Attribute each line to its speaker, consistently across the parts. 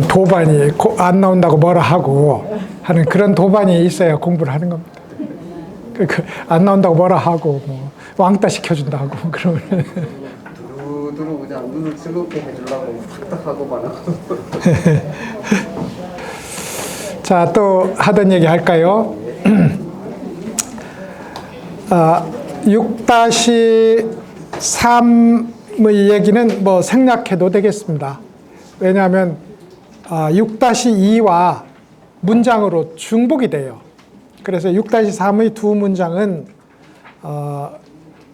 Speaker 1: 도반이 안 나온다고 뭐라 하고 하는 그런 도반이 있어야 공부를 하는 겁니다. 안 나온다고 뭐라 하고 뭐 왕따 시켜준다고 그러면
Speaker 2: 두루두루 그냥 눈을 즐겁게 해주려고 탁탁하고 말하고.
Speaker 1: 자, 또 하던 얘기 할까요? 6-3의 얘기는 뭐 생략해도 되겠습니다. 왜냐하면 6-2와 문장으로 중복이 돼요. 그래서 6-3의 두 문장은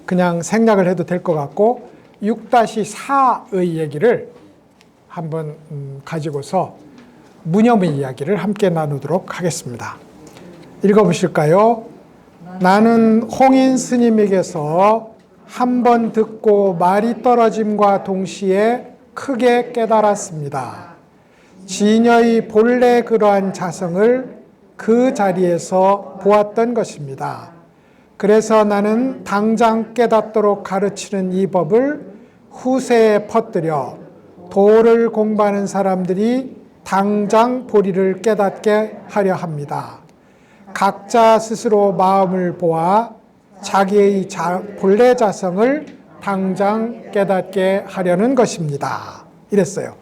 Speaker 1: 그냥 생략을 해도 될 것 같고 6-4의 얘기를 한번 가지고서 무념의 이야기를 함께 나누도록 하겠습니다. 읽어보실까요? 나는 홍인 스님에게서 한 번 듣고 말이 떨어짐과 동시에 크게 깨달았습니다. 진여의 본래 그러한 자성을 그 자리에서 보았던 것입니다. 그래서 나는 당장 깨닫도록 가르치는 이 법을 후세에 퍼뜨려 도를 공부하는 사람들이 당장 보리를 깨닫게 하려 합니다. 각자 스스로 마음을 보아 자기의 본래 자성을 당장 깨닫게 하려는 것입니다. 이랬어요.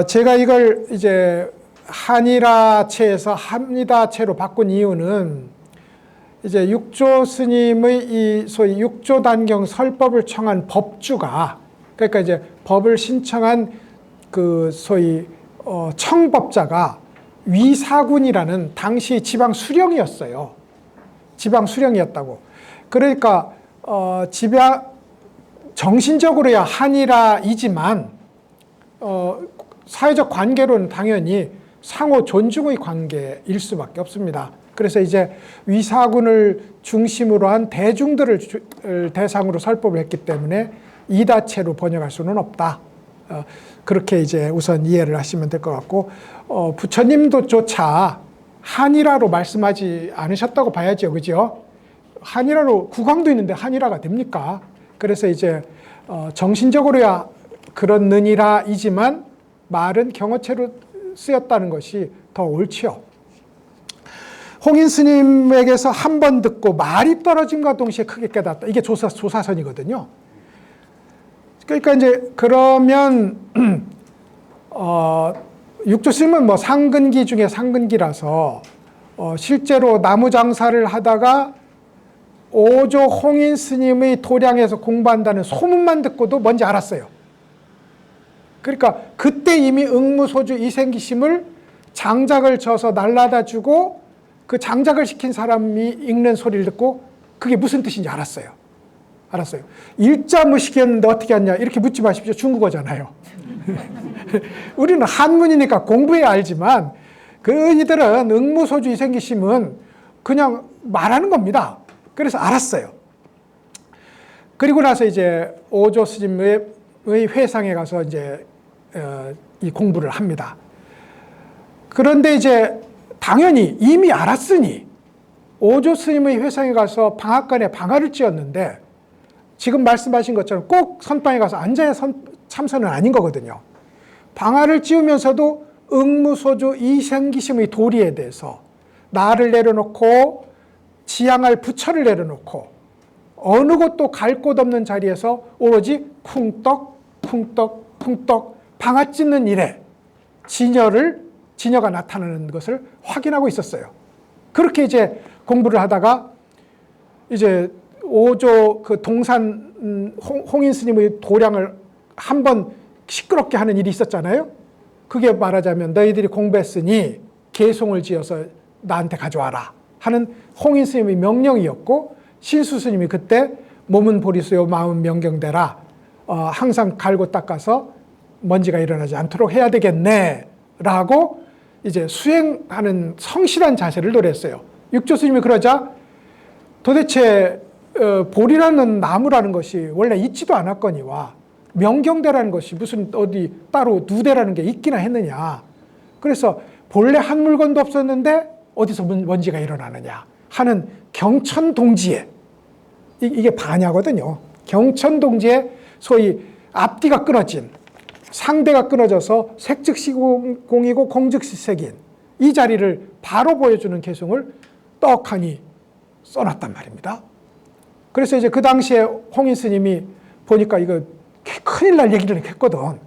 Speaker 1: 제가 이걸 이제 한일화체에서 합리다체로 바꾼 이유는 이제 육조 스님의 이 소위 육조단경 설법을 청한 법주가, 그러니까 이제 법을 신청한 그 소위 청법자가 위사군이라는 당시 지방 수령이었어요. 지방 수령이었다고. 그러니까 정신적으로야 한일화이지만 사회적 관계로는 당연히 상호 존중의 관계일 수밖에 없습니다. 그래서 이제 위사군을 중심으로 한 대중들을 대상으로 설법을 했기 때문에 이다체로 번역할 수는 없다. 그렇게 이제 우선 이해를 하시면 될 것 같고, 부처님도 조차 한일화로 말씀하지 않으셨다고 봐야죠. 그죠? 한일화로 국왕도 있는데 한일화가 됩니까? 그래서 이제 정신적으로야 그렇느니라이지만 말은 경어체로 쓰였다는 것이 더 옳지요. 홍인 스님에게서 한 번 듣고 말이 떨어짐과 동시에 크게 깨닫다. 이게 조사선이거든요. 그러니까 이제 그러면 육조 스님은 뭐 상근기 중에 상근기라서 실제로 나무 장사를 하다가 오조 홍인 스님의 도량에서 공부한다는 소문만 듣고도 뭔지 알았어요. 그러니까 그때 이미 응무소주 이생기심을 장작을 져서 날라다 주고 그 장작을 시킨 사람이 읽는 소리를 듣고 그게 무슨 뜻인지 알았어요. 일자무식이었는데 어떻게 했냐 이렇게 묻지 마십시오. 중국어잖아요. 우리는 한문이니까 공부해야 알지만 이들은 응무소주 이생기심은 그냥 말하는 겁니다. 그래서 알았어요. 그리고 나서 이제 오조 스님의 회상에 가서 이제 이 공부를 합니다. 그런데 이제 당연히 이미 알았으니 오조 스님의 회상에 가서 방앗간에 방아를 찧었는데 지금 말씀하신 것처럼 꼭 선방에 가서 앉아야 참선은 아닌 거거든요. 방아를 찧으면서도 응무소주 이생기심의 도리에 대해서 나를 내려놓고 지향할 부처를 내려놓고 어느 곳도 갈 곳 없는 자리에서 오로지 쿵떡 쿵떡 쿵떡 방아 찧는 일에 진여가 나타나는 것을 확인하고 있었어요. 그렇게 이제 공부를 하다가 이제 오조 그 동산 홍인 스님의 도량을 한번 시끄럽게 하는 일이 있었잖아요. 그게 말하자면 너희들이 공부했으니 개송을 지어서 나한테 가져와라 하는 홍인 스님의 명령이었고, 신수 스님이 그때 몸은 보리수요 마음은 명경대라, 항상 갈고 닦아서 먼지가 일어나지 않도록 해야 되겠네 라고 이제 수행하는 성실한 자세를 노렸어요. 육조 스님이 그러자 도대체 보리라는 나무라는 것이 원래 있지도 않았거니와 명경대라는 것이 무슨 어디 따로 누대라는 게 있기나 했느냐. 그래서 본래 한 물건도 없었는데 어디서 먼지가 일어나느냐 하는 경천동지에, 이게 반야거든요. 경천동지에 소위 앞뒤가 끊어진 상대가 끊어져서 색즉시공이고 공즉시색인 이 자리를 바로 보여주는 개송을 떡하니 써놨단 말입니다. 그래서 이제 그 당시에 홍인 스님이 보니까 이거 큰일 날 얘기를 했거든.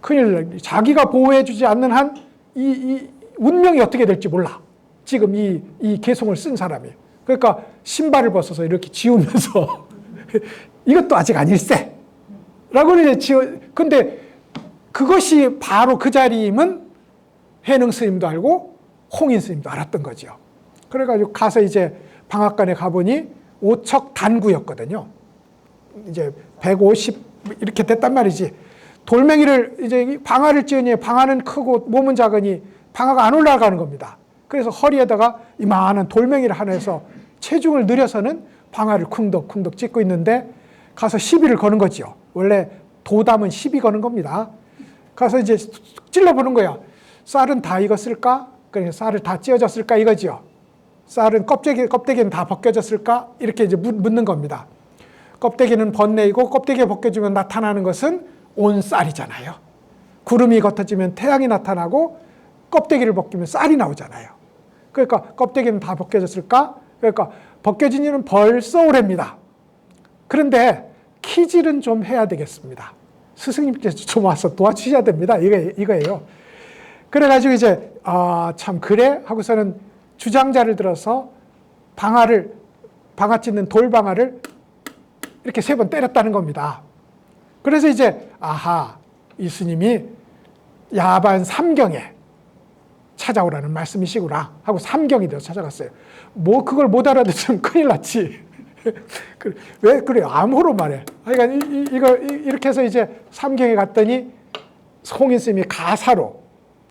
Speaker 1: 큰일 날, 자기가 보호해주지 않는 한 이 운명이 어떻게 될지 몰라. 지금 이 개송을 쓴 사람이. 그러니까 신발을 벗어서 이렇게 지우면서 이것도 아직 아닐세. 라고 이제 근데 그것이 바로 그 자리임은 해능 스님도 알고 홍인 스님도 알았던 거죠. 그래가지고 가서 이제 방앗간에 가보니 오척 단구였거든요. 이제 150 이렇게 됐단 말이지. 돌멩이를 이제 방아를 찧으니 방아는 크고 몸은 작으니 방아가 안 올라가는 겁니다. 그래서 허리에다가 이만한 돌멩이를 하나 해서 체중을 늘여서는 방아를 쿵덕쿵덕 찢고 있는데 가서 시비를 거는 거지요. 원래 도담은 시비 거는 겁니다. 가서 이제 찔러보는 거야. 쌀은 다 익었을까? 그러니까 쌀을 다 찧어졌을까 이거지요. 쌀은 껍데기는 다 벗겨졌을까? 이렇게 이제 묻는 겁니다. 껍데기는 번뇌이고 껍데기가 벗겨지면 나타나는 것은 온 쌀이잖아요. 구름이 겉어지면 태양이 나타나고 껍데기를 벗기면 쌀이 나오잖아요. 그러니까 껍데기는 다 벗겨졌을까? 그러니까 벗겨진 일은 벌써 오래입니다. 그런데 키질은 좀 해야 되겠습니다. 스승님께서 좀 와서 도와주셔야 됩니다. 이거예요. 그래가지고 이제 참 그래 하고서는 주장자를 들어서 방아 찢는 돌방아를 이렇게 3번 때렸다는 겁니다. 그래서 이제 이 스님이 야반 삼경에 찾아오라는 말씀이시구나 하고 삼경이 되어 찾아갔어요. 뭐 그걸 못 알아듣으면 큰일 났지. 왜 그래? 암호로 말해. 그러니까 이렇게 해서 이제 삼경에 갔더니 홍인 스님이 가사로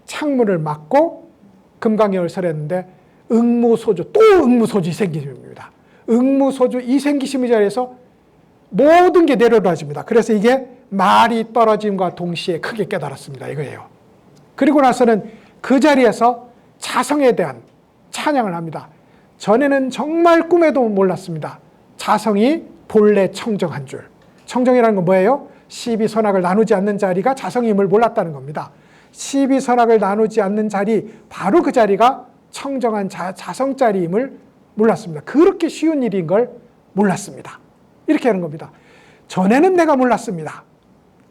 Speaker 1: 창문을 막고 금강경을 설했는데 응무소주, 또 응무소주 이생기심입니다. 응무소주 이생기심의 자리에서 모든 게 내려놔집니다. 그래서 이게 말이 떨어짐과 동시에 크게 깨달았습니다. 이거예요. 그리고 나서는 그 자리에서 자성에 대한 찬양을 합니다. 전에는 정말 꿈에도 몰랐습니다. 자성이 본래 청정한 줄. 청정이라는 건 뭐예요? 시비선악을 나누지 않는 자리가 자성임을 몰랐다는 겁니다. 시비선악을 나누지 않는 자리, 바로 그 자리가 청정한 자성자리임을 몰랐습니다. 그렇게 쉬운 일인 걸 몰랐습니다. 이렇게 하는 겁니다. 전에는 내가 몰랐습니다.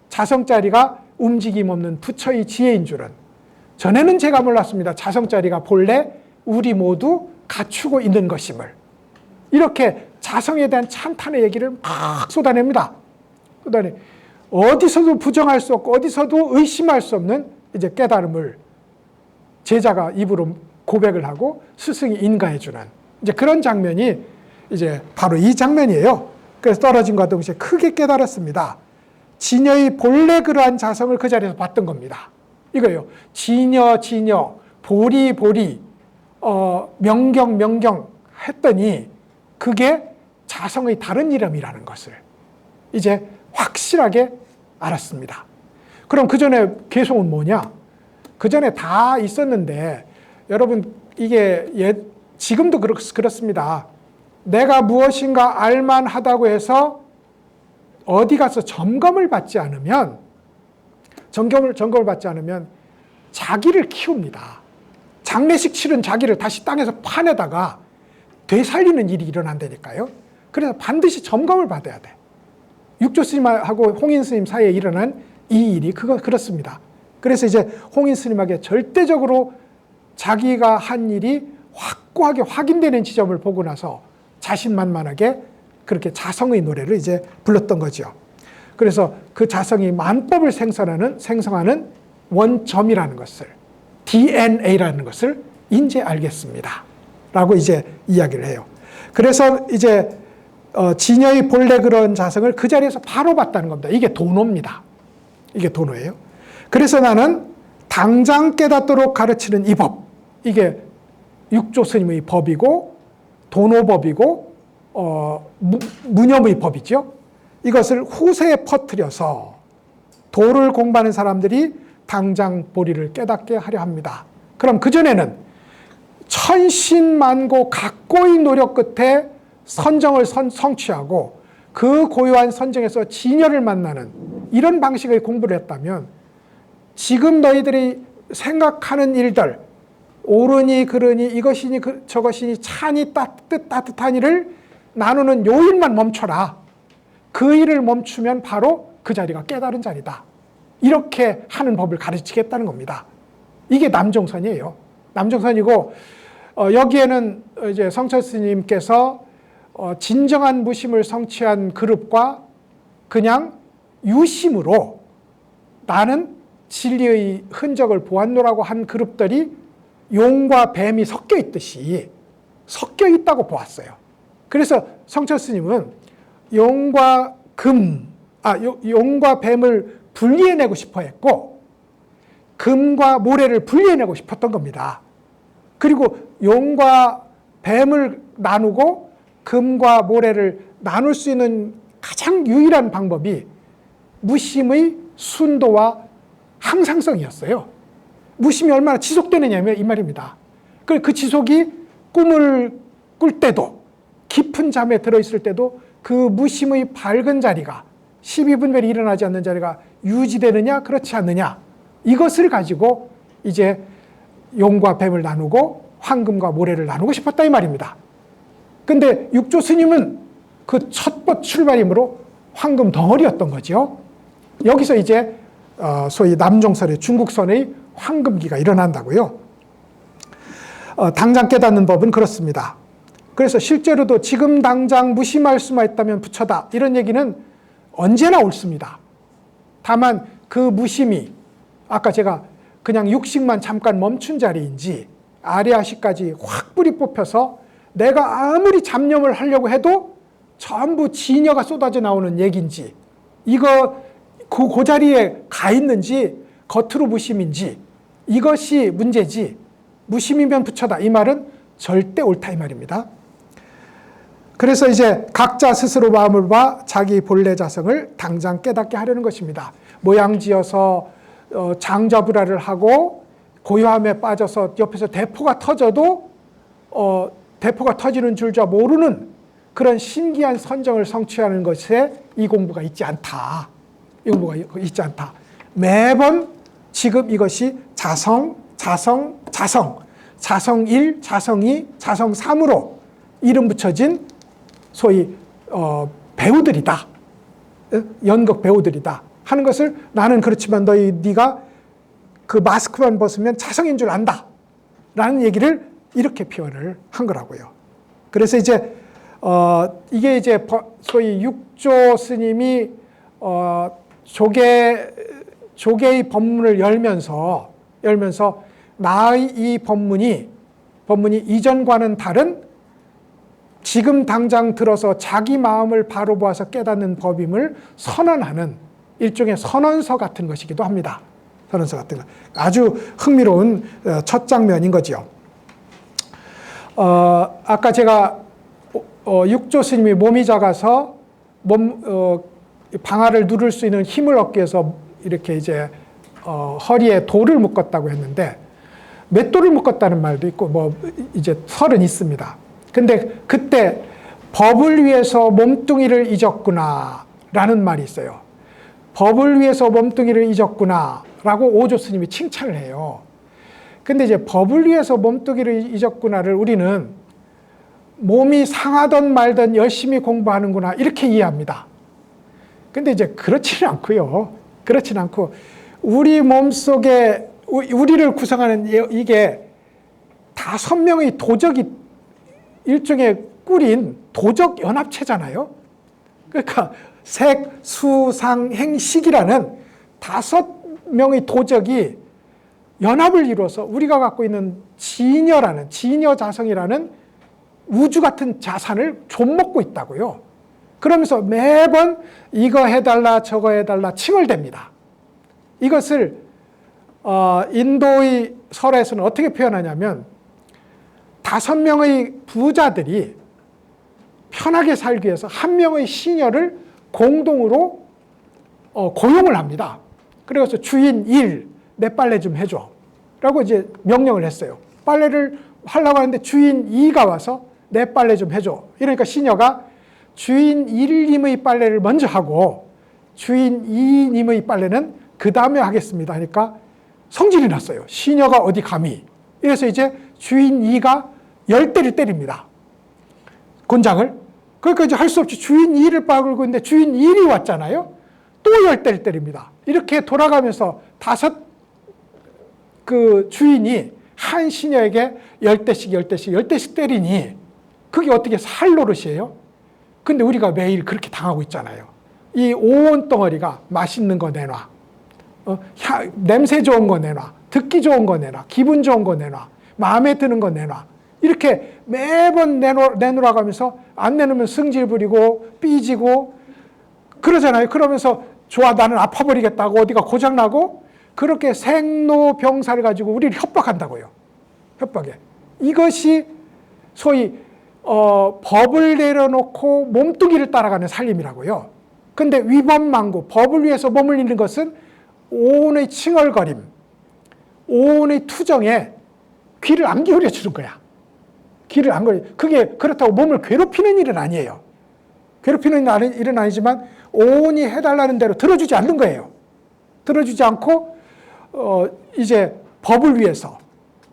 Speaker 1: 자성자리가 움직임 없는 부처의 지혜인 줄은. 전에는 제가 몰랐습니다. 자성자리가 본래 우리 모두 갖추고 있는 것임을. 이렇게 자성에 대한 찬탄의 얘기를 막 쏟아냅니다. 어디서도 부정할 수 없고 어디서도 의심할 수 없는 이제 깨달음을 제자가 입으로 고백을 하고 스승이 인가해 주는 이제 그런 장면이 이제 바로 이 장면이에요. 그래서 떨어짐과 동시에 크게 깨달았습니다. 진여의 본래 그러한 자성을 그 자리에서 봤던 겁니다. 이거예요. 진여, 보리, 명경 했더니 그게 자성의 다른 이름이라는 것을 이제 확실하게 알았습니다. 그럼 그 전에 개송은 뭐냐? 그 전에 다 있었는데 여러분 이게 지금도 그렇습니다. 내가 무엇인가 알만하다고 해서 어디 가서 점검을 받지 않으면 자기를 키웁니다. 장례식 치른 자기를 다시 땅에서 파내다가 되살리는 일이 일어난다니까요. 그래서 반드시 점검을 받아야 돼. 육조 스님하고 홍인 스님 사이에 일어난 이 일이 그렇습니다. 그래서 이제 홍인 스님에게 절대적으로 자기가 한 일이 확고하게 확인되는 지점을 보고 나서 자신만만하게 그렇게 자성의 노래를 이제 불렀던 거죠. 그래서 그 자성이 만법을 생성하는 원점이라는 것을, DNA라는 것을 이제 알겠습니다. 라고 이제 이야기를 해요. 그래서 이제 진여의 본래 그런 자성을 그 자리에서 바로 봤다는 겁니다. 이게 도노입니다. 이게 도노예요. 그래서 나는 당장 깨닫도록 가르치는 이 법, 이게 육조 스님의 법이고 도노법이고 무념의 법이죠. 이것을 후세에 퍼뜨려서 도를 공부하는 사람들이 당장 보리를 깨닫게 하려 합니다. 그럼 그전에는 천신만고 각고의 노력 끝에 선정을 성취하고 그 고요한 선정에서 진여를 만나는 이런 방식의 공부를 했다면 지금 너희들이 생각하는 일들, 옳으니 그르니 이것이니 저것이니 차니 따뜻한 일을 나누는 요 일만 멈춰라. 그 일을 멈추면 바로 그 자리가 깨달은 자리다. 이렇게 하는 법을 가르치겠다는 겁니다. 이게 남종선이에요. 남종선이고 여기에는 이제 성철 스님께서 진정한 무심을 성취한 그룹과 그냥 유심으로 나는 진리의 흔적을 보았노라고 한 그룹들이 용과 뱀이 섞여 있듯이 섞여 있다고 보았어요. 그래서 성철 스님은 용과 뱀을 분리해내고 싶어 했고 금과 모래를 분리해내고 싶었던 겁니다. 그리고 용과 뱀을 나누고 금과 모래를 나눌 수 있는 가장 유일한 방법이 무심의 순도와 항상성이었어요. 무심이 얼마나 지속되느냐면 이 말입니다. 그 지속이 꿈을 꿀 때도 깊은 잠에 들어있을 때도 그 무심의 밝은 자리가 12분별이 일어나지 않는 자리가 유지되느냐 그렇지 않느냐 이것을 가지고 이제 용과 뱀을 나누고 황금과 모래를 나누고 싶었다 이 말입니다. 근데 육조 스님은 그 첫 출발이므로 황금 덩어리였던 거죠. 여기서 이제 소위 남종설의 중국선의 황금기가 일어난다고요. 당장 깨닫는 법은 그렇습니다. 그래서 실제로도 지금 당장 무심할 수만 있다면 부처다 이런 얘기는 언제나 옳습니다. 다만 그 무심이 아까 제가 그냥 육식만 잠깐 멈춘 자리인지 아리아시까지 확 뿌리 뽑혀서 내가 아무리 잡념을 하려고 해도 전부 진여가 쏟아져 나오는 얘기인지 이거 그 자리에 가 있는지 겉으로 무심인지 이것이 문제지 무심이면 부처다 이 말은 절대 옳다 이 말입니다. 그래서 이제 각자 스스로 마음을 봐 자기 본래 자성을 당장 깨닫게 하려는 것입니다. 모양지어서 장자부라를 하고 고요함에 빠져서 옆에서 대포가 터져도 대포가 터지는 줄자 모르는 그런 신기한 선정을 성취하는 것에 이 공부가 있지 않다. 이 공부가 있지 않다. 매번 지금 이것이 자성, 자성, 자성, 자성 1, 자성 2, 자성 3으로 이름 붙여진 소위 배우들이다. 연극 배우들이다. 하는 것을 나는 그렇지만 네가 그 마스크만 벗으면 자성인 줄 안다. 라는 얘기를 이렇게 표현을 한 거라고요. 그래서 이제 이게 이제 소위 육조 스님이 조계의 법문을 열면서 나의 이 법문이 이전과는 다른 지금 당장 들어서 자기 마음을 바로 보아서 깨닫는 법임을 선언하는 일종의 선언서 같은 것이기도 합니다. 선언서 같은 것. 아주 흥미로운 첫 장면인 거지요. 아까 제가 육조 스님이 몸이 작아서 방아를 누를 수 있는 힘을 얻기 위해서 이렇게 이제 허리에 돌을 묶었다고 했는데 맷돌을 묶었다는 말도 있고 뭐 이제 설은 있습니다. 근데 그때 법을 위해서 몸뚱이를 잊었구나 라는 말이 있어요. 법을 위해서 몸뚱이를 잊었구나 라고 오조 스님이 칭찬을 해요. 근데 이제 법을 위해서 몸뚱이를 잊었구나를 우리는 몸이 상하든 말든 열심히 공부하는구나 이렇게 이해합니다. 근데 이제 그렇지는 않고요. 그렇지는 않고 우리 몸속에 우리를 구성하는 이게 5명의 도적이 일종의 꾸린 도적 연합체잖아요. 그러니까 색, 수, 상, 행, 식이라는 5명의 도적이 연합을 이루어서 우리가 갖고 있는 진여자성이라는 우주 같은 자산을 좀먹고 있다고요. 그러면서 매번 이거 해달라 저거 해달라 칭얼댑니다. 이것을 인도의 설에서는 어떻게 표현하냐면 5명의 부자들이 편하게 살기 위해서 1명의 시녀를 공동으로 고용을 합니다. 그래서 주인 1, 내 빨래 좀 해줘 라고 이제 명령을 했어요. 빨래를 하려고 하는데 주인 2가 와서 내 빨래 좀 해줘. 이러니까 시녀가 주인 1님의 빨래를 먼저 하고 주인 2님의 빨래는 그 다음에 하겠습니다 하니까 성질이 났어요. 시녀가 어디 감히. 이래서 이제 주인 이가 10대를 때립니다. 곤장을. 그러니까 이제 할 수 없이 주인 이를 빠글고 있는데 주인 일이 왔잖아요. 또 10대를 때립니다. 이렇게 돌아가면서 5 그 주인이 한 시녀에게 10대씩 때리니 그게 어떻게 살 노릇이에요? 근데 우리가 매일 그렇게 당하고 있잖아요. 이 오온 덩어리가 맛있는 거 내놔. 냄새 좋은 거 내놔. 듣기 좋은 거 내놔. 기분 좋은 거 내놔. 마음에 드는 거 내놔. 이렇게 매번 내놓으라고 하면서 안 내놓으면 승질 부리고 삐지고 그러잖아요. 그러면서 좋아 나는 아파버리겠다고 어디가 고장나고 그렇게 생로병사를 가지고 우리를 협박한다고요. 협박해. 이것이 소위 법을 내려놓고 몸뚱이를 따라가는 살림이라고요. 근데 위법망구, 법을 위해서 몸을 잃는 것은 오온의 칭얼거림, 오온의 투정에 귀를 안 기울여 주는 거야. 귀를 안 기울여. 그게 그렇다고 몸을 괴롭히는 일은 아니에요. 괴롭히는 일은 아니지만 오온이 해달라는 대로 들어주지 않는 거예요. 들어주지 않고 이제 법을 위해서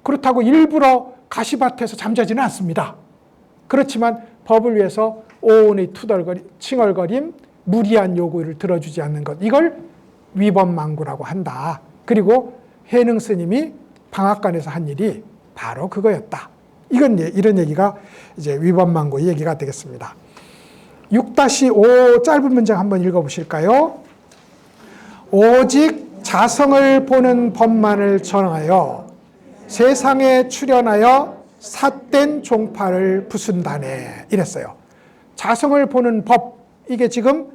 Speaker 1: 그렇다고 일부러 가시밭에서 잠자지는 않습니다. 그렇지만 법을 위해서 오온의 투덜거림, 칭얼거림, 무리한 요구를 들어주지 않는 것. 이걸 위법망구라고 한다. 그리고 해능 스님이 방앗간에서 한 일이 바로 그거였다. 이런 얘기가 이제 위법망구의 얘기가 되겠습니다. 6-5 짧은 문장 한번 읽어보실까요? 오직 자성을 보는 법만을 전하여 세상에 출현하여 삿된 종파를 부순다네 이랬어요. 자성을 보는 법, 이게 지금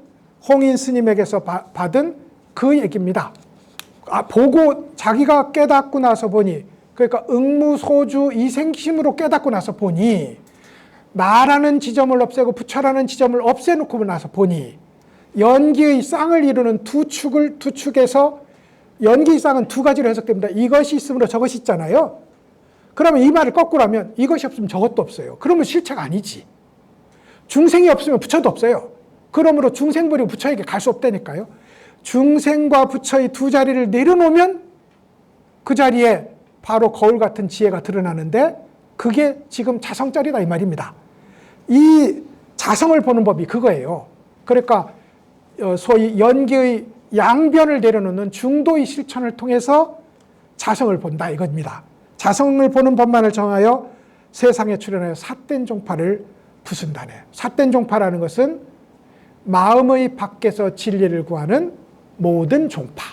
Speaker 1: 홍인 스님에게서 받은 그 얘기입니다. 보고 자기가 깨닫고 나서 보니, 그러니까 응무소주 이생심으로 깨닫고 나서 보니, 나라는 지점을 없애고 부처라는 지점을 없애놓고 나서 보니 연기의 쌍을 이루는 두 축에서 연기의 쌍은 2가지로 해석됩니다. 이것이 있으므로 저것이 있잖아요. 그러면 이 말을 거꾸로 하면 이것이 없으면 저것도 없어요. 그러면 실체가 아니지. 중생이 없으면 부처도 없어요. 그러므로 중생 버리고 부처에게 갈 수 없다니까요. 중생과 부처의 2 자리를 내려놓으면 그 자리에 바로 거울 같은 지혜가 드러나는데 그게 지금 자성짜리다 이 말입니다. 이 자성을 보는 법이 그거예요. 그러니까 소위 연기의 양변을 내려놓는 중도의 실천을 통해서 자성을 본다 이겁니다. 자성을 보는 법만을 정하여 세상에 출현하여 삿된 종파를 부순다네. 삿된 종파라는 것은 마음의 밖에서 진리를 구하는 모든 종파.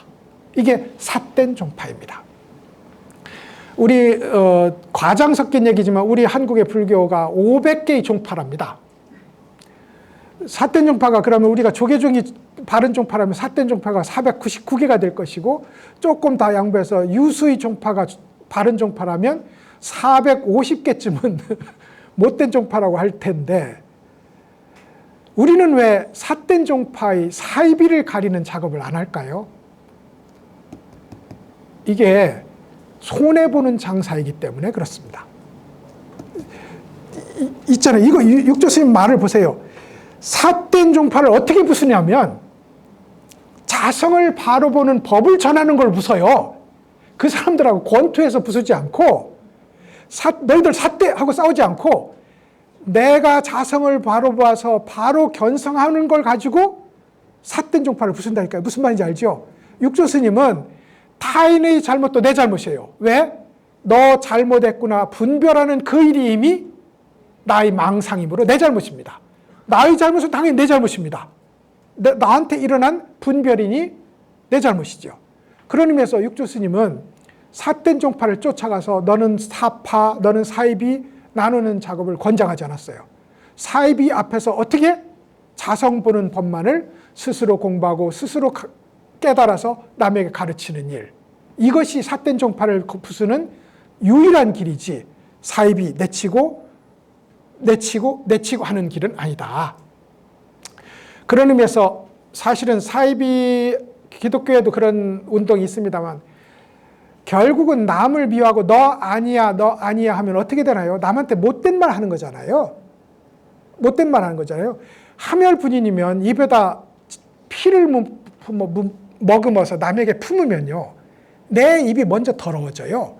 Speaker 1: 이게 삿된 종파입니다. 우리 과장 섞인 얘기지만 우리 한국의 불교가 500개의 종파랍니다. 삿된 종파가 그러면 우리가 조계종이 바른 종파라면 삿된 종파가 499개가 될 것이고 조금 더 양보해서 유수의 종파가 바른 종파라면 450개쯤은 못된 종파라고 할 텐데 우리는 왜 삿된 종파의 사이비를 가리는 작업을 안 할까요? 이게 손해보는 장사이기 때문에 그렇습니다. 있잖아요. 이거 육조 스님 말을 보세요. 삿된 종파를 어떻게 부수냐면 자성을 바로 보는 법을 전하는 걸 부숴요. 그 사람들하고 권투해서 부수지 않고 너희들 삿대 하고 싸우지 않고 내가 자성을 바로 봐서 바로 견성하는 걸 가지고 삿된 종파를 부순다니까요. 무슨 말인지 알죠? 육조 스님은 타인의 잘못도 내 잘못이에요. 왜? 너 잘못했구나 분별하는 그 일이 이미 나의 망상이므로 내 잘못입니다. 나의 잘못은 당연히 내 잘못입니다. 나한테 일어난 분별이니 내 잘못이죠. 그런 의미에서 육조 스님은 삿된 종파를 쫓아가서 너는 사파, 너는 사이비 나누는 작업을 권장하지 않았어요. 사이비 앞에서 어떻게 자성 보는 법만을 스스로 공부하고 스스로 깨달아서 남에게 가르치는 일. 이것이 삿된 종파를 부수는 유일한 길이지 사이비 내치고 하는 길은 아니다. 그런 의미에서 사실은 사이비 기독교에도 그런 운동이 있습니다만 결국은 남을 미워하고 너 아니야 하면 어떻게 되나요? 남한테 못된 말 하는 거잖아요. 못된 말 하는 거잖아요. 함열분인이면 입에다 피를 머금어서 남에게 품으면요. 내 입이 먼저 더러워져요.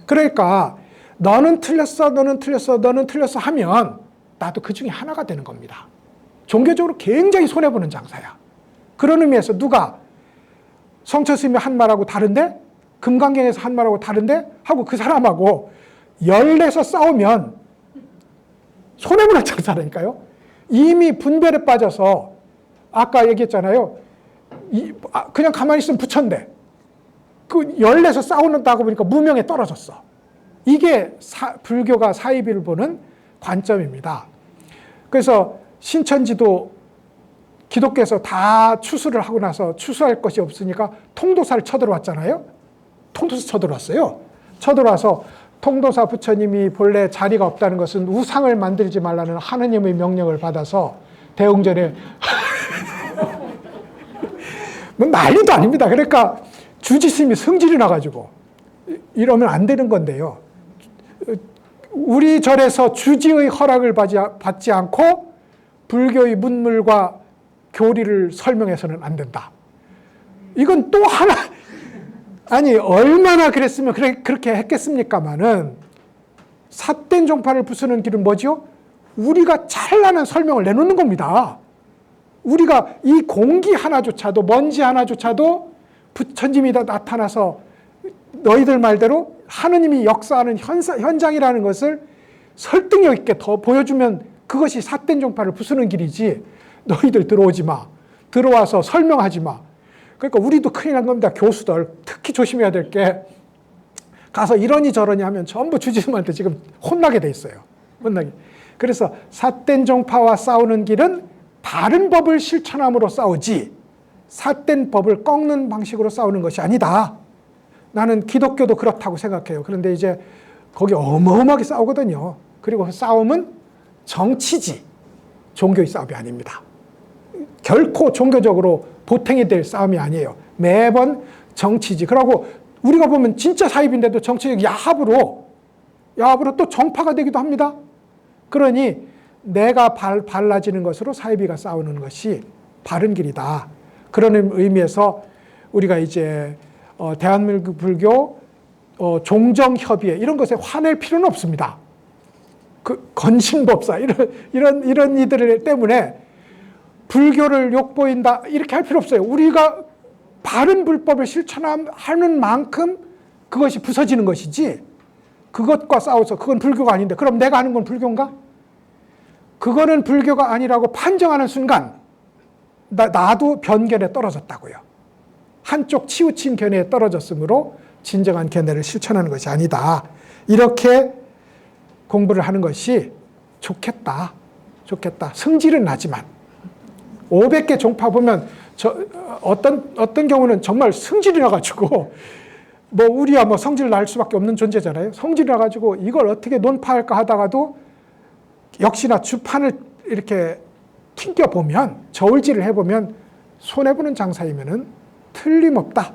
Speaker 1: 그러니까 너는 틀렸어, 너는 틀렸어, 너는 틀렸어 하면 나도 그 중에 하나가 되는 겁니다. 종교적으로 굉장히 손해보는 장사야. 그런 의미에서 누가 성철 스님이 한 말하고 다른데, 금강경에서 한 말하고 다른데 하고 그 사람하고 열내서 싸우면 손해보는 장사라니까요. 이미 분별에 빠져서 아까 얘기했잖아요. 그냥 가만히 있으면 부처인데 그 열내서 싸우는다고 보니까 무명에 떨어졌어. 이게 불교가 사이비를 보는 관점입니다. 그래서 신천지도 기독교에서 다 추수를 하고 나서 추수할 것이 없으니까 통도사를 쳐들어왔잖아요. 통도사 쳐들어왔어요. 쳐들어와서 통도사 부처님이 본래 자리가 없다는 것은 우상을 만들지 말라는 하느님의 명령을 받아서 대웅전에 뭐 난리도 아닙니다. 그러니까 주지스님이 성질이 나가지고 이러면 안 되는 건데요. 우리 절에서 주지의 허락을 받지 않고 불교의 문물과 교리를 설명해서는 안 된다. 이건 또 하나, 아니 얼마나 그랬으면 그렇게 했겠습니까마는 삿된 종파를 부수는 길은 뭐죠? 우리가 찬란한 설명을 내놓는 겁니다. 우리가 이 공기 하나조차도, 먼지 하나조차도 부처님이 나타나서 너희들 말대로 하느님이 역사하는 현장이라는 것을 설득력 있게 더 보여주면 그것이 삿된 종파를 부수는 길이지, 너희들 들어오지 마, 들어와서 설명하지 마. 그러니까 우리도 큰일 난 겁니다. 교수들 특히 조심해야 될 게, 가서 이러니 저러니 하면 전부 주지스님한테 지금 혼나게 돼 있어요. 혼나게. 그래서 삿된 종파와 싸우는 길은 바른 법을 실천함으로 싸우지 삿된 법을 꺾는 방식으로 싸우는 것이 아니다. 나는 기독교도 그렇다고 생각해요. 그런데 이제 거기 어마어마하게 싸우거든요. 그리고 그 싸움은 정치지 종교의 싸움이 아닙니다. 결코 종교적으로 보탬이 될 싸움이 아니에요. 매번 정치지. 그러고 우리가 보면 진짜 사입인데도 정치적 야합으로 또 정파가 되기도 합니다. 그러니 내가 발라지는 것으로 사이비가 싸우는 것이 바른 길이다. 그런 의미에서 우리가 이제 대한민국 불교 종정협의회 이런 것에 화낼 필요는 없습니다. 그 건신법사 이런 이들 때문에 불교를 욕보인다 이렇게 할 필요 없어요. 우리가 바른 불법을 실천하는 만큼 그것이 부서지는 것이지, 그것과 싸워서 그건 불교가 아닌데 그럼 내가 하는 건 불교인가? 그거는 불교가 아니라고 판정하는 순간 나도 변견에 떨어졌다고요. 한쪽 치우친 견해에 떨어졌으므로 진정한 견해를 실천하는 것이 아니다. 이렇게 공부를 하는 것이 좋겠다. 성질은 나지만 500개 종파 보면 어떤 경우는 정말 성질이 나가지고 뭐 우리야 뭐 성질 날 수밖에 없는 존재잖아요. 성질이 나가지고 이걸 어떻게 논파할까 하다가도 역시나 주판을 이렇게 튕겨보면, 저울질을 해보면 손해보는 장사이면은 틀림없다.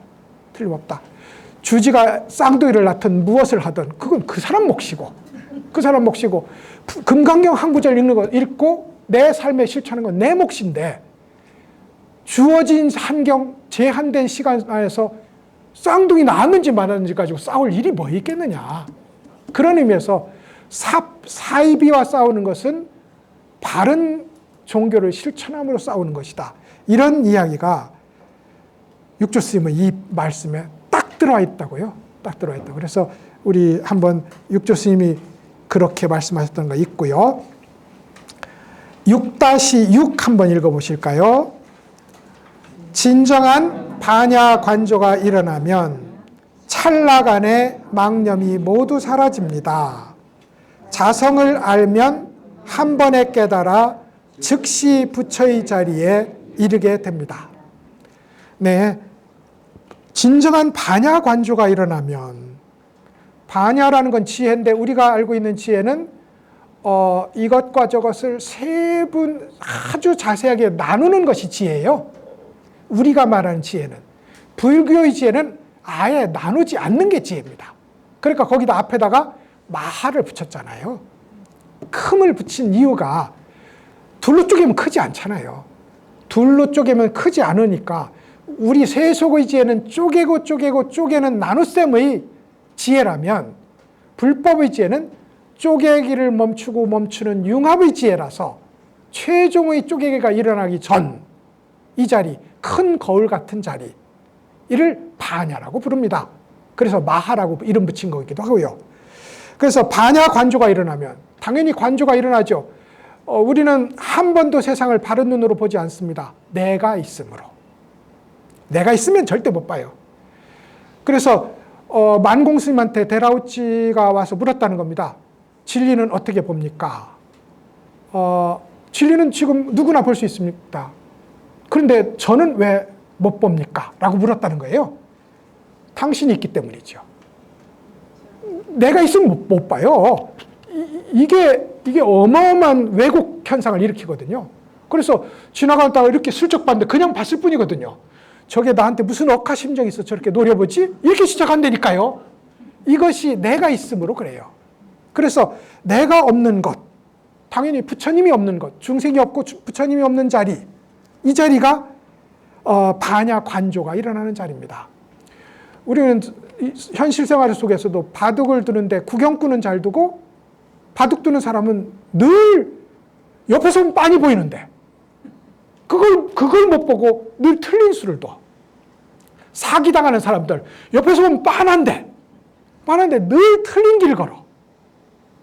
Speaker 1: 주지가 쌍둥이를 낳든 무엇을 하든 그건 그 사람 몫이고 금강경 한 구절 읽고 내 삶에 실천하는 건 내 몫인데, 주어진 한경 제한된 시간 안에서 쌍둥이 낳았는지 말았는지 가지고 싸울 일이 뭐 있겠느냐. 그런 의미에서 사이비와 싸우는 것은 바른 종교를 실천함으로 싸우는 것이다. 이런 이야기가 육조 스님의 이 말씀에 딱 들어와 있다고요. 딱 들어와 있다고. 그래서 우리 한번 육조 스님이 그렇게 말씀하셨던 거 있고요. 6-6 한번 읽어보실까요? 진정한 반야관조가 일어나면 찰나간의 망념이 모두 사라집니다. 자성을 알면 한 번에 깨달아 즉시 부처의 자리에 이르게 됩니다. 네, 진정한 반야관조가 일어나면, 반야라는 건 지혜인데 우리가 알고 있는 지혜는 이것과 저것을 세분 아주 자세하게 나누는 것이 지혜예요. 우리가 말하는 지혜는, 불교의 지혜는 아예 나누지 않는 게 지혜입니다. 그러니까 거기다 앞에다가 마하를 붙였잖아요. 큼을 붙인 이유가 둘로 쪼개면 크지 않잖아요. 둘로 쪼개면 크지 않으니까 우리 세속의 지혜는 쪼개고 쪼개는 나눗셈의 지혜라면 불법의 지혜는 쪼개기를 멈추고 멈추는 융합의 지혜라서 최종의 쪼개기가 일어나기 전 이 자리, 큰 거울 같은 자리, 이를 반야라고 부릅니다. 그래서 마하라고 이름 붙인 거기도 하고요. 그래서 반야 관조가 일어나면 당연히 관조가 일어나죠. 우리는 한 번도 세상을 바른 눈으로 보지 않습니다. 내가 있으므로. 내가 있으면 절대 못 봐요. 그래서 만공 스님한테 데라우치가 와서 물었다는 겁니다. 진리는 어떻게 봅니까? 진리는 지금 누구나 볼 수 있습니다. 그런데 저는 왜 못 봅니까? 라고 물었다는 거예요. 당신이 있기 때문이죠. 내가 있으면 못 봐요. 이게 어마어마한 왜곡 현상을 일으키거든요. 그래서 지나가다가 이렇게 슬쩍 봤는데 그냥 봤을 뿐이거든요. 저게 나한테 무슨 억하심정이 있어 저렇게 노려보지? 이렇게 시작한다니까요. 이것이 내가 있으므로 그래요. 그래서 내가 없는 것, 당연히 부처님이 없는 것, 중생이 없고 부처님이 없는 자리, 이 자리가 반야 관조가 일어나는 자리입니다. 우리는 현실 생활 속에서도 바둑을 두는데 구경꾼은 잘 두고 바둑 두는 사람은 늘 옆에서 보면 빤히 보이는데 그걸 못 보고 늘 틀린 수를 둬. 사기당하는 사람들 옆에서 보면 빤한데 늘 틀린 길을 걸어.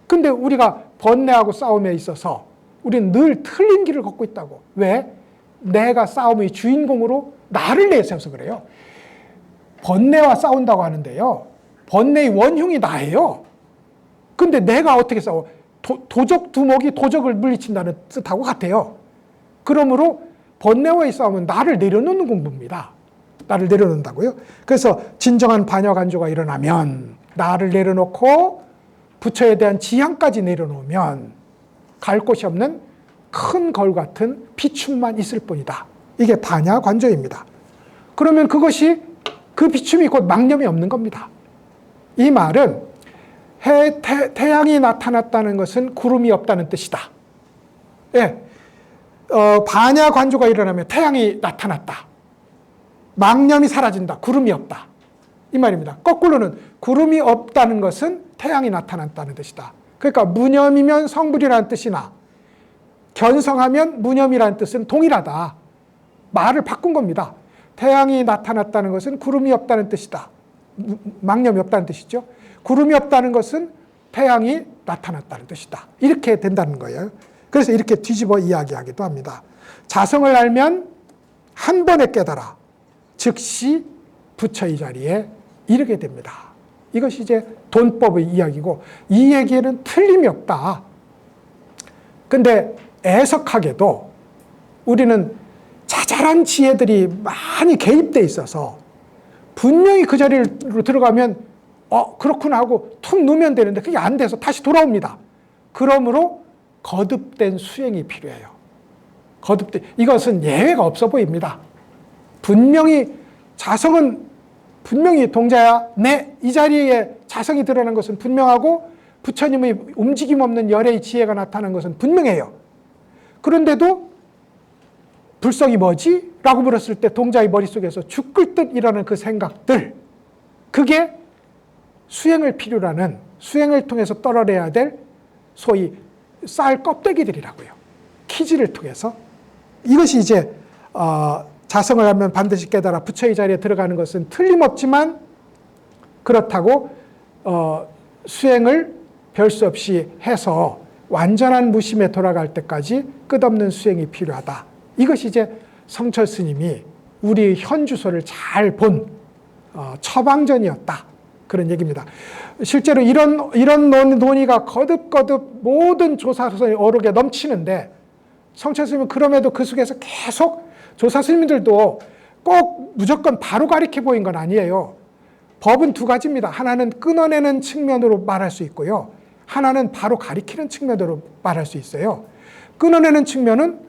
Speaker 1: 근데 우리가 번뇌하고 싸움에 있어서 우리는 늘 틀린 길을 걷고 있다고. 왜? 내가 싸움의 주인공으로 나를 내세워서 그래요. 번뇌와 싸운다고 하는데요. 번뇌의 원흉이 나예요. 근데 내가 어떻게 싸워? 도적 두목이 도적을 물리친다는 뜻하고 같아요. 그러므로 번뇌와의 싸움은 나를 내려놓는 공부입니다. 나를 내려놓는다고요. 그래서 진정한 반야관조가 일어나면 나를 내려놓고 부처에 대한 지향까지 내려놓으면 갈 곳이 없는 큰 거울 같은 비춤만 있을 뿐이다. 이게 반야관조입니다. 그러면 그것이 그 비춤이 곧 망념이 없는 겁니다. 이 말은 태양이 나타났다는 것은 구름이 없다는 뜻이다. 예, 반야관조가 일어나면 태양이 나타났다. 망념이 사라진다. 구름이 없다. 이 말입니다. 거꾸로는 구름이 없다는 것은 태양이 나타났다는 뜻이다. 그러니까 무념이면 성불이라는 뜻이나 견성하면 무념이라는 뜻은 동일하다. 말을 바꾼 겁니다. 태양이 나타났다는 것은 구름이 없다는 뜻이다. 망념이 없다는 뜻이죠. 구름이 없다는 것은 태양이 나타났다는 뜻이다. 이렇게 된다는 거예요. 그래서 이렇게 뒤집어 이야기하기도 합니다. 자성을 알면 한 번에 깨달아 즉시 부처의 자리에 이르게 됩니다. 이것이 이제 돈법의 이야기고 이 얘기에는 틀림이 없다. 근데 애석하게도 우리는 자잘한 지혜들이 많이 개입돼 있어서 분명히 그 자리로 들어가면 그렇구나 하고 툭 누면 되는데 그게 안 돼서 다시 돌아옵니다. 그러므로 거듭된 수행이 필요해요. 이것은 예외가 없어 보입니다. 분명히 자성은 분명히 동자야 이 자리에 자성이 드러난 것은 분명하고 부처님의 움직임 없는 열의 지혜가 나타난 것은 분명해요. 그런데도 불성이 뭐지? 라고 물었을 때 동자의 머릿속에서 죽을 듯 일어나는 그 생각들, 그게 수행을 필요로 하는, 수행을 통해서 떨어내야 될 소위 쌀 껍데기들이라고요. 키즈를 통해서. 이것이 이제 자성을 하면 반드시 깨달아 부처의 자리에 들어가는 것은 틀림없지만 그렇다고 수행을 별 수 없이 해서 완전한 무심에 돌아갈 때까지 끝없는 수행이 필요하다. 이것이 이제 성철 스님이 우리의 현주소를 잘 본 처방전이었다. 그런 얘기입니다. 실제로 이런 논의가 거듭 모든 조사서에 어록에 넘치는데 성철 스님은 그럼에도 그 속에서 계속 조사 스님들도 꼭 무조건 바로 가리켜 보인 건 아니에요. 법은 두 가지입니다. 하나는 끊어내는 측면으로 말할 수 있고요. 하나는 바로 가리키는 측면으로 말할 수 있어요. 끊어내는 측면은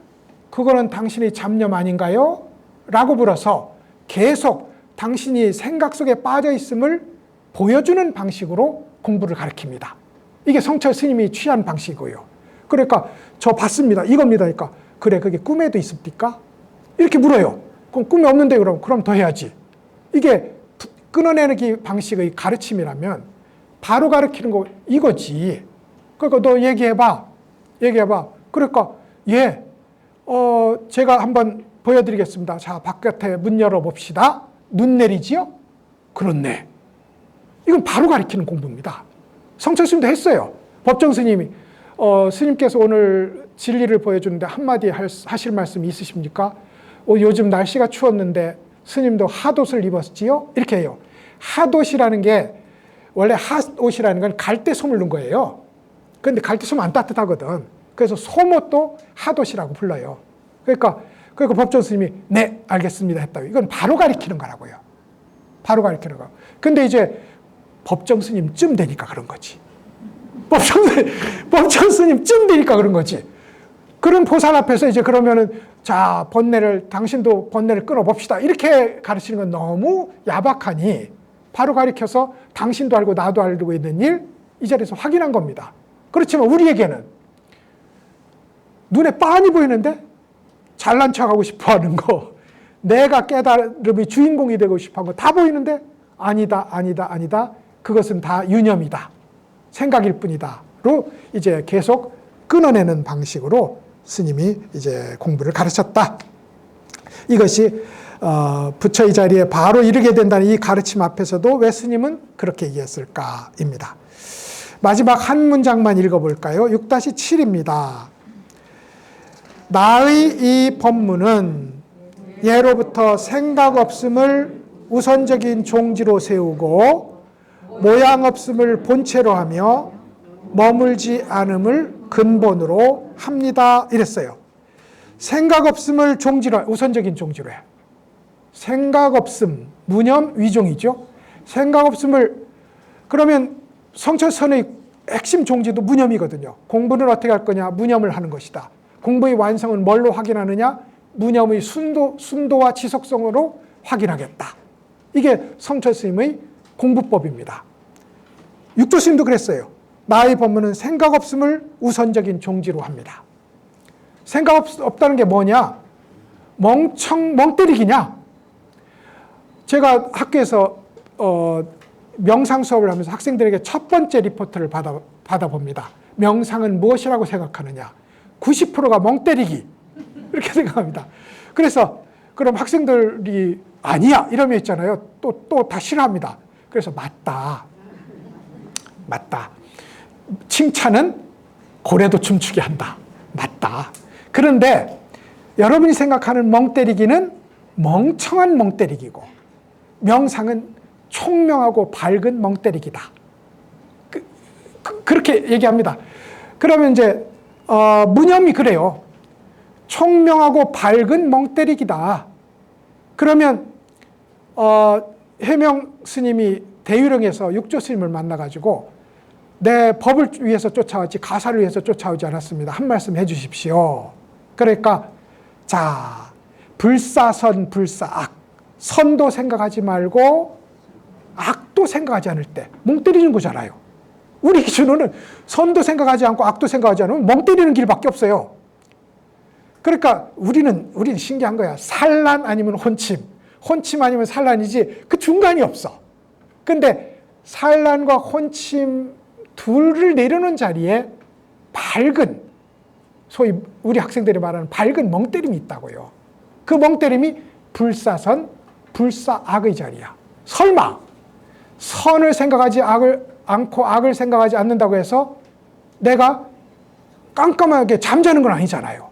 Speaker 1: 그거는 당신의 잡념 아닌가요? 라고 물어서 계속 당신이 생각 속에 빠져 있음을 보여주는 방식으로 공부를 가르칩니다. 이게 성철 스님이 취한 방식이고요. 그러니까 저 봤습니다. 이겁니다. 그러니까 그래 그게 꿈에도 있습니까? 이렇게 물어요. 그럼 꿈이 없는데 그럼 더 해야지. 이게 끊어내기 방식의 가르침이라면 바로 가르치는 거 이거지. 그러니까 너 얘기해봐. 그러니까 제가 한번 보여드리겠습니다. 자, 바깥에 문 열어봅시다. 눈 내리지요? 그렇네. 이건 바로 가르치는 공부입니다. 성철 스님도 했어요. 법정 스님이 스님께서 오늘 진리를 보여주는데 한마디 하실 말씀 있으십니까? 요즘 날씨가 추웠는데 스님도 핫옷을 입었지요? 이렇게 해요. 핫옷이라는 게 원래 핫옷이라는 건 갈대 솜을 넣은 거예요. 그런데 갈대 솜 안 따뜻하거든. 그래서 솜옷도 핫옷이라고 불러요. 그러니까 법정 스님이 네 알겠습니다 했다고. 이건 바로 가르치는 거라고요. 바로 가르치는 거. 근데 이제 법정 스님쯤 되니까 그런 거지. 법정 스님쯤 되니까 그런 거지. 그런 보살 앞에서 이제 그러면은 자 당신도 번뇌를 끊어봅시다. 이렇게 가르치는 건 너무 야박하니 바로 가르쳐서 당신도 알고 나도 알고 있는 일 이 자리에서 확인한 겁니다. 그렇지만 우리에게는 눈에 빤히 보이는데 잘난 척하고 싶어하는 거, 내가 깨달음의 주인공이 되고 싶어하는 거 다 보이는데 아니다. 그것은 다 유념이다. 생각일 뿐이다로 이제 계속 끊어내는 방식으로 스님이 이제 공부를 가르쳤다. 이것이 부처의 자리에 바로 이르게 된다는 이 가르침 앞에서도 왜 스님은 그렇게 얘기했을까입니다. 마지막 한 문장만 읽어볼까요? 6-7입니다. 나의 이 법문은 예로부터 생각 없음을 우선적인 종지로 세우고 모양 없음을 본체로 하며 머물지 않음을 근본으로 합니다. 이랬어요. 생각 없음을 종지로, 우선적인 종지로 해. 생각 없음, 무념, 위종이죠. 생각 없음을, 그러면 성철선의 핵심 종지도 무념이거든요. 공부는 어떻게 할 거냐? 무념을 하는 것이다. 공부의 완성은 뭘로 확인하느냐? 무념의 순도와 지속성으로 확인하겠다. 이게 성철스님의 공부법입니다. 육조스님도 그랬어요. 나의 법문은 생각 없음을 우선적인 종지로 합니다. 생각 없다는 게 뭐냐? 멍 때리기냐? 제가 학교에서 명상 수업을 하면서 학생들에게 첫 번째 리포트를 받아봅니다. 명상은 무엇이라고 생각하느냐? 90%가 멍 때리기. 이렇게 생각합니다. 그래서 그럼 학생들이 아니야 이러면 있잖아요. 또 다 싫어합니다. 그래서 맞다. 칭찬은 고래도 춤추게 한다. 맞다. 그런데 여러분이 생각하는 멍 때리기는 멍청한 멍 때리기고 명상은 총명하고 밝은 멍 때리기다. 그렇게 얘기합니다. 그러면 이제 무념이 그래요. 총명하고 밝은 멍 때리기다. 그러면 해명 스님이 대유령에서 육조 스님을 만나가지고 내 법을 위해서 쫓아왔지 가사를 위해서 쫓아오지 않았습니다. 한 말씀 해주십시오. 그러니까 자 불사선 불사악, 선도 생각하지 말고 악도 생각하지 않을 때 멍 때리는 거잖아요. 우리 기준으로는 선도 생각하지 않고 악도 생각하지 않으면 멍 때리는 길밖에 없어요. 그러니까 우리는 신기한 거야. 산란 아니면 혼침 아니면 산란이지 그 중간이 없어. 근데 산란과 혼침 둘을 내려놓은 자리에 밝은, 소위 우리 학생들이 말하는 밝은 멍 때림이 있다고요. 그 멍 때림이 불사선, 불사악의 자리야. 설마 선을 생각하지 않고 악을 생각하지 않는다고 해서 내가 깜깜하게 잠자는 건 아니잖아요.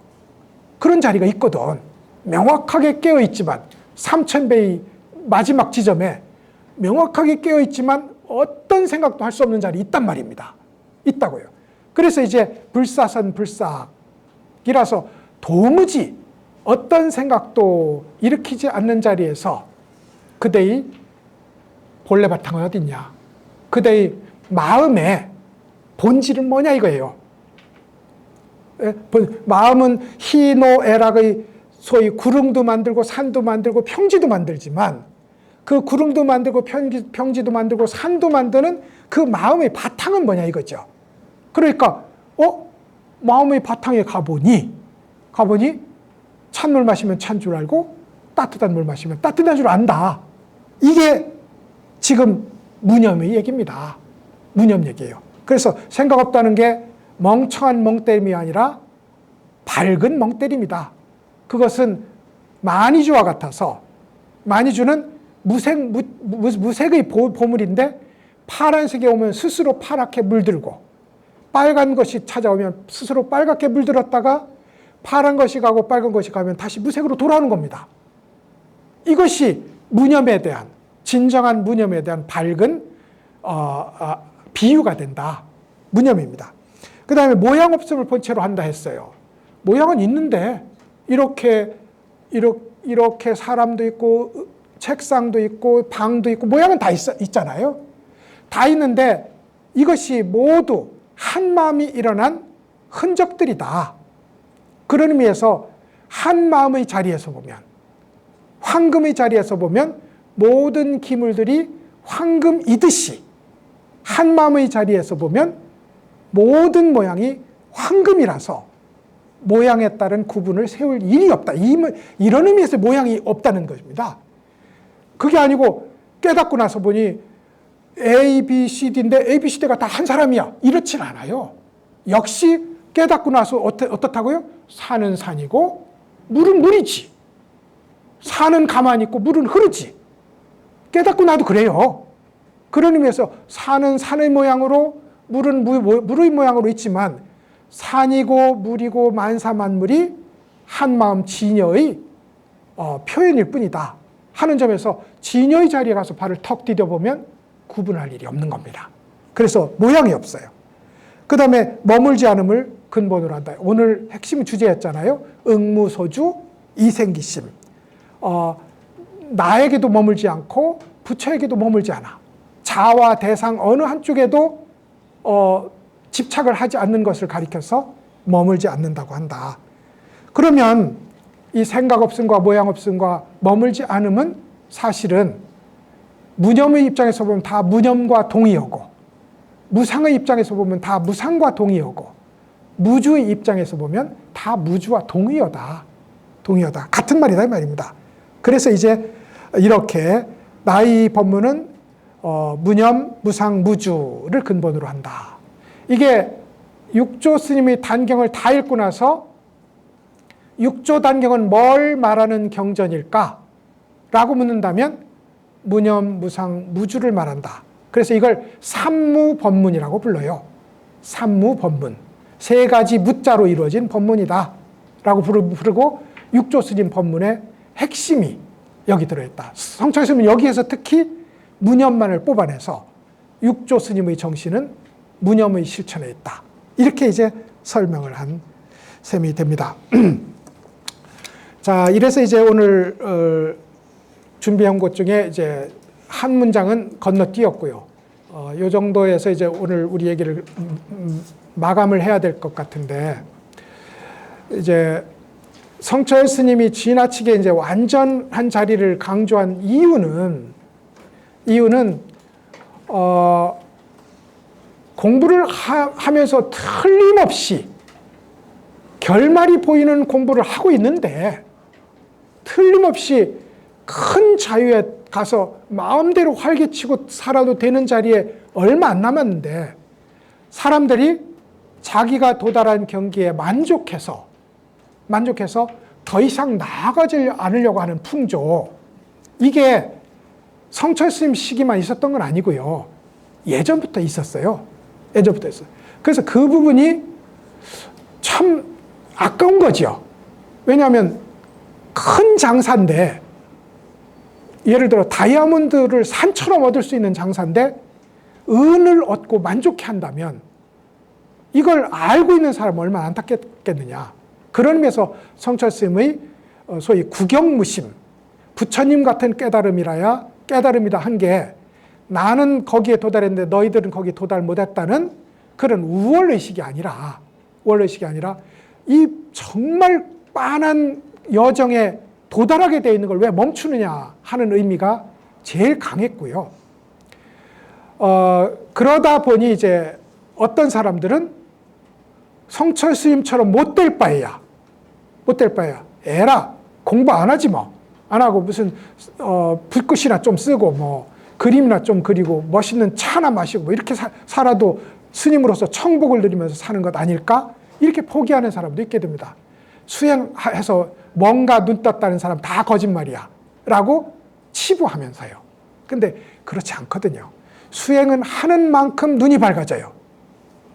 Speaker 1: 그런 자리가 있거든. 명확하게 깨어있지만 3000배의 마지막 지점에 명확하게 깨어있지만 어떤 생각도 할 수 없는 자리 있단 말입니다. 있다고요. 그래서 이제 불사선 불사악이라서 도무지 어떤 생각도 일으키지 않는 자리에서 그대의 본래 바탕은 어딨냐? 그대의 마음의 본질은 뭐냐 이거예요. 마음은 희노애락의 소위 구릉도 만들고 산도 만들고 평지도 만들지만 그 구릉도 만들고 평지도 만들고 산도 만드는 그 마음의 바탕은 뭐냐 이거죠. 그러니까 마음의 바탕에 가보니 찬물 마시면 찬 줄 알고 따뜻한 물 마시면 따뜻한 줄 안다. 이게 지금 무념의 얘기입니다. 무념 얘기예요. 그래서 생각 없다는 게 멍청한 멍때림이 아니라 밝은 멍때림이다. 그것은 마니주와 같아서, 마니주는 무색의 보물인데 파란색이 오면 스스로 파랗게 물들고, 빨간 것이 찾아오면 스스로 빨갛게 물들었다가 파란 것이 가고 빨간 것이 가면 다시 무색으로 돌아오는 겁니다. 이것이 무념에 대한, 진정한 무념에 대한 밝은 비유가 된다. 무념입니다. 그 다음에 모양 없음을 본체로 한다 했어요. 모양은 있는데 이렇게 사람도 있고 책상도 있고 방도 있고 모양은 다 있잖아요. 다 있는데 이것이 모두 한 마음이 일어난 흔적들이다. 그런 의미에서 한 마음의 자리에서 보면, 황금의 자리에서 보면 모든 기물들이 황금이듯이 한 마음의 자리에서 보면 모든 모양이 황금이라서 모양에 따른 구분을 세울 일이 없다. 이런 의미에서 모양이 없다는 것입니다. 그게 아니고 깨닫고 나서 보니 A, B, C, D인데 A, B, C, D가 다 한 사람이야. 이렇진 않아요. 역시 깨닫고 나서 어떻다고요? 산은 산이고 물은 물이지. 산은 가만히 있고 물은 흐르지. 깨닫고 나도 그래요. 그런 의미에서 산은 산의 모양으로 물은 물의 모양으로 있지만 산이고 물이고 만사만물이 한마음 진여의 표현일 뿐이다 하는 점에서 진여의 자리에 가서 발을 턱 디뎌보면 구분할 일이 없는 겁니다. 그래서 모양이 없어요. 그 다음에 머물지 않음을 근본으로 한다. 오늘 핵심 주제였잖아요. 응무소주 이생기심. 나에게도 머물지 않고 부처에게도 머물지 않아. 자와 대상 어느 한쪽에도 집착을 하지 않는 것을 가리켜서 머물지 않는다고 한다. 그러면 이 생각 없음과 모양 없음과 머물지 않음은 사실은 무념의 입장에서 보면 다 무념과 동의어고, 무상의 입장에서 보면 다 무상과 동의어고, 무주의 입장에서 보면 다 무주와 동의어다. 동의어다. 같은 말이다 이 말입니다. 그래서 이제 이렇게 나의 법문은 무념, 무상, 무주를 근본으로 한다. 이게 육조 스님의 단경을 다 읽고 나서 육조 단경은 뭘 말하는 경전일까? 라고 묻는다면 무념, 무상, 무주를 말한다. 그래서 이걸 삼무법문이라고 불러요. 삼무법문. 세 가지 무자로 이루어진 법문이다. 라고 부르고 육조 스님 법문의 핵심이 여기 들어있다. 성철 스님은 여기에서 특히 무념만을 뽑아내서 육조 스님의 정신은 무념의 실천에 있다. 이렇게 이제 설명을 한 셈이 됩니다. 자, 이래서 이제 오늘 준비한 것 중에 이제 한 문장은 건너뛰었고요. 이 정도에서 이제 오늘 우리 얘기를 마감을 해야 될 것 같은데, 이제 성철 스님이 지나치게 이제 완전한 자리를 강조한 이유는 공부를 하면서 틀림없이 결말이 보이는 공부를 하고 있는데 틀림없이 큰 자유에 가서 마음대로 활개치고 살아도 되는 자리에 얼마 안 남았는데 사람들이 자기가 도달한 경기에 만족해서 더 이상 나아가지 않으려고 하는 풍조, 이게 성철 스님 시기만 있었던 건 아니고요. 예전부터 있었어요. 예전부터 있어요. 그래서 그 부분이 참 아까운 거죠. 왜냐하면 큰 장사인데, 예를 들어 다이아몬드를 산처럼 얻을 수 있는 장사인데 은을 얻고 만족해 한다면 이걸 알고 있는 사람은 얼마나 안타깝겠느냐. 그런 의미에서 성철 스님의 소위 구경무심, 부처님 같은 깨달음이라야 깨달음이다 한 게 나는 거기에 도달했는데 너희들은 거기에 도달 못했다는 그런 우월의식이 아니라 이 정말 빤한 여정에 도달하게 되어 있는 걸 왜 멈추느냐 하는 의미가 제일 강했고요. 그러다 보니 이제 어떤 사람들은 성철 스님처럼 못될 바에야 에라 공부 안 하지 뭐 안 하고 무슨 붓글씨나 좀 쓰고 뭐 그림이나 좀 그리고 멋있는 차나 마시고 뭐 이렇게 살아도 스님으로서 청복을 누리면서 사는 것 아닐까? 이렇게 포기하는 사람도 있게 됩니다. 수행해서 뭔가 눈 떴다는 사람 다 거짓말이야 라고 치부하면서요. 근데 그렇지 않거든요. 수행은 하는 만큼 눈이 밝아져요.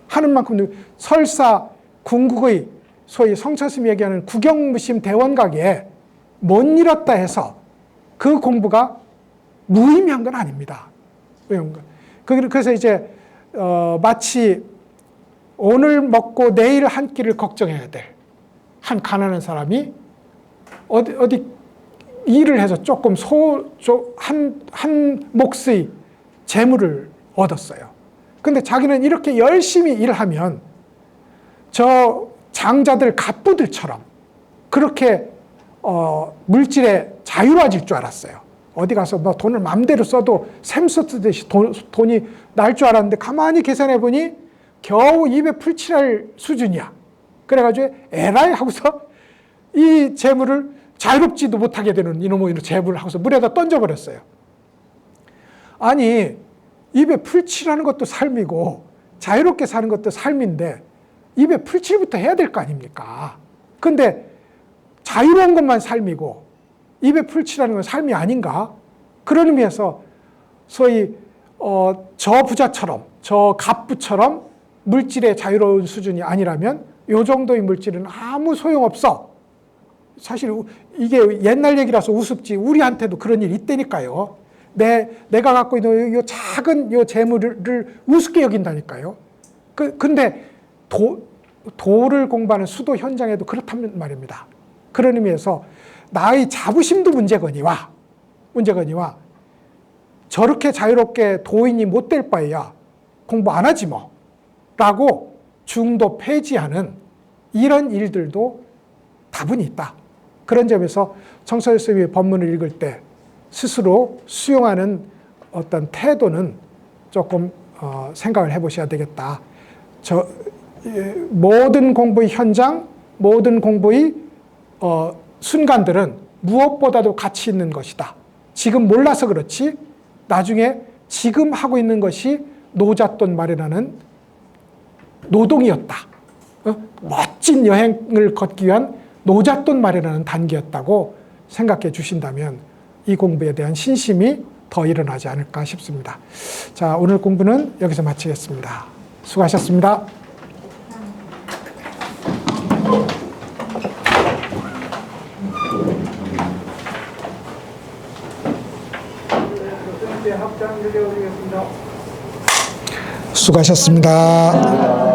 Speaker 1: 하는 만큼 설사 궁극의 소위 성처스님이 얘기하는 구경무심 대원각에 못 이뤘다 해서 그 공부가 무의미한 건 아닙니다. 그래서 이제 마치 오늘 먹고 내일 한 끼를 걱정해야 될 한 가난한 사람이 어디 일을 해서 조금 한 몫의 재물을 얻었어요. 근데 자기는 이렇게 열심히 일하면 저 장자들 갑부들처럼 그렇게 물질에 자유로워질 줄 알았어요. 어디 가서 뭐 돈을 마음대로 써도 샘써 쓰듯이 돈이 날 줄 알았는데 가만히 계산해 보니 겨우 입에 풀칠할 수준이야. 그래가지고 에라이 하고서 이 재물을 자유롭지도 못하게 되는 이놈의 재물을 하고서 물에다 던져버렸어요. 아니 입에 풀칠하는 것도 삶이고 자유롭게 사는 것도 삶인데 입에 풀칠부터 해야 될 거 아닙니까? 근데 자유로운 것만 삶이고 입에 풀칠하는 건 삶이 아닌가? 그런 의미에서 소위 저 부자처럼 저 갑부처럼 물질의 자유로운 수준이 아니라면 이 정도의 물질은 아무 소용없어. 사실 이게 옛날 얘기라서 우습지 우리한테도 그런 일이 있다니까요. 내가 갖고 있는 이 작은 이 재물을 우습게 여긴다니까요. 근데 도를 공부하는 수도 현장에도 그렇다는 말입니다. 그런 의미에서 나의 자부심도 문제거니와 저렇게 자유롭게 도인이 못 될 바에야 공부 안 하지 뭐 라고 중도 폐지하는 이런 일들도 다분히 있다. 그런 점에서 청서스님이 법문을 읽을 때 스스로 수용하는 어떤 태도는 조금 생각을 해보셔야 되겠다. 모든 공부의 현장, 모든 공부의 순간들은 무엇보다도 가치 있는 것이다. 지금 몰라서 그렇지 나중에 지금 하고 있는 것이 노잣돈 마련하는 노동이었다. 멋진 여행을 걷기 위한 노잣돈 마련하는 단계였다고 생각해 주신다면 이 공부에 대한 신심이 더 일어나지 않을까 싶습니다. 자, 오늘 공부는 여기서 마치겠습니다. 수고하셨습니다. 수고하셨습니다.